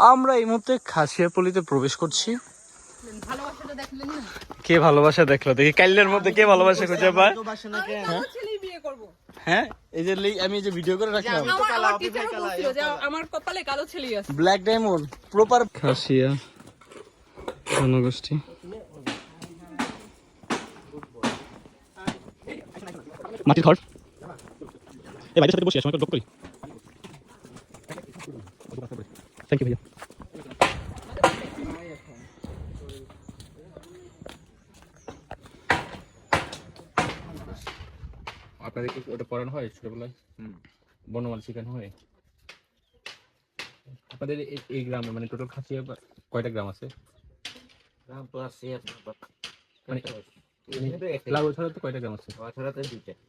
আমরা এই মুহূর্তে খাসিয়াপল্লিতে প্রবেশ করছি। কে ভালোবাসা দেখলো দেখি কাইলের মধ্যে কে ভালোবাসা খুঁজে পায়। হ্যাঁ এই যে আমি এই যে ভিডিও করে রাখলাম ব্ল্যাক ডায়মন্ড প্রপার খাসিয়া জনগোষ্ঠী। মাটির ঘর এই বাইরের সাথে বসে সময় ডক করি। থ্যাংক ইউ ভাইয়া। আপনাদের কি ওটা পড়ানো হয় ছোটবেলায়? বনমাল শিখানো হয় আপনাদের এই গ্রামে? মানে টোটাল খাসিয়া কয়টা গ্রাম আছে? গ্রাম তো আছে মানে লাউছড়া তো কয়টা গ্রাম আছে? লাউছড়াতে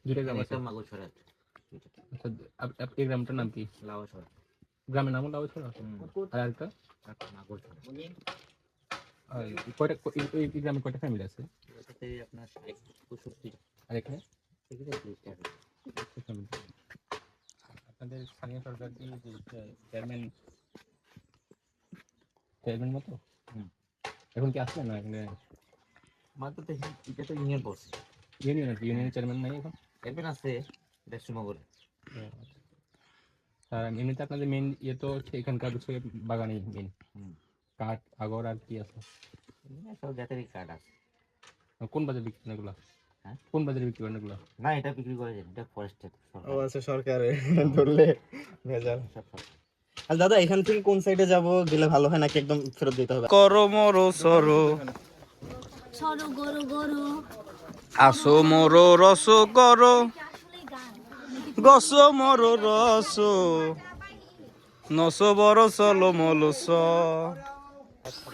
দুইটা গ্রাম আছে। মাগুছড়া। আচ্ছা এই গ্রামটার নাম কি? লাউছড়া। গ্রামের নাম লাউছড়া। আর আরেকটা মাগুছড়া। আর কয়টা এই গ্রামে কয়টা ফ্যামিলি আছে? এটাতে আপনার 65। আর এখানে এখানে দুইটা। আপনাদের স্থানীয় সরকার কি চেয়ারম্যান মতো এখন কি আসলে না? এখানে মাত্র তো এটা তো ইউনিয়ন পড়ছে। ইউনিয়নের চেয়ারম্যান নাই এখন? চেয়ারম্যান আছে এটা সুমগরে। আর এমনিতে আপনাদের মেইন ইয়ে তো হচ্ছে এখানকার হচ্ছে বাগানে মেইন কাঠ আগর আর কি আছে? সব জাতেরই কাঠ আছে। কোন বাজারে বিক্রি করেন এগুলো? হ্যাঁ কোন বাজারে বিক্রি করেন এগুলো? না এটা বিক্রি করে যায় এটা ফরেস্টের। ও আচ্ছা সরকারে ধরলে ভেজাল। আর দাদা এখান থেকে কোন সাইডে যাব গেলে ভালো হয় নাকি একদম ফেরত দিতে হবে? করো মরো সরো সরো গরু গরু আসো মরো রস করো গস মরো রস নস বড় solo malls.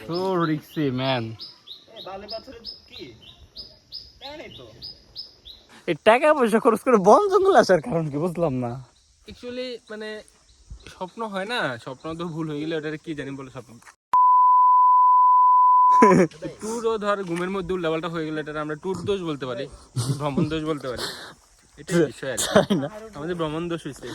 So risky man. এই টাকা পয়সা খরচ করে বন জঙ্গল আসার কারণ কি বুঝলাম না। অ্যাকচুয়ালি মানে স্বপ্ন হয় না, স্বপ্ন তো ভুল হয়ে গেলে ওটা কি জানি বলে স্বপ্ন। ট্যুরও ধর ঘুমের মধ্যে উল্টাপাল্টা হয়ে গেলে এটা আমরা ট্যুর দোষ বলতে পারি, ভ্রমণ দোষ বলতে পারি। এটাই বিষয় আর কি। আমাদের ভ্রমণ দোষ হয়েছে।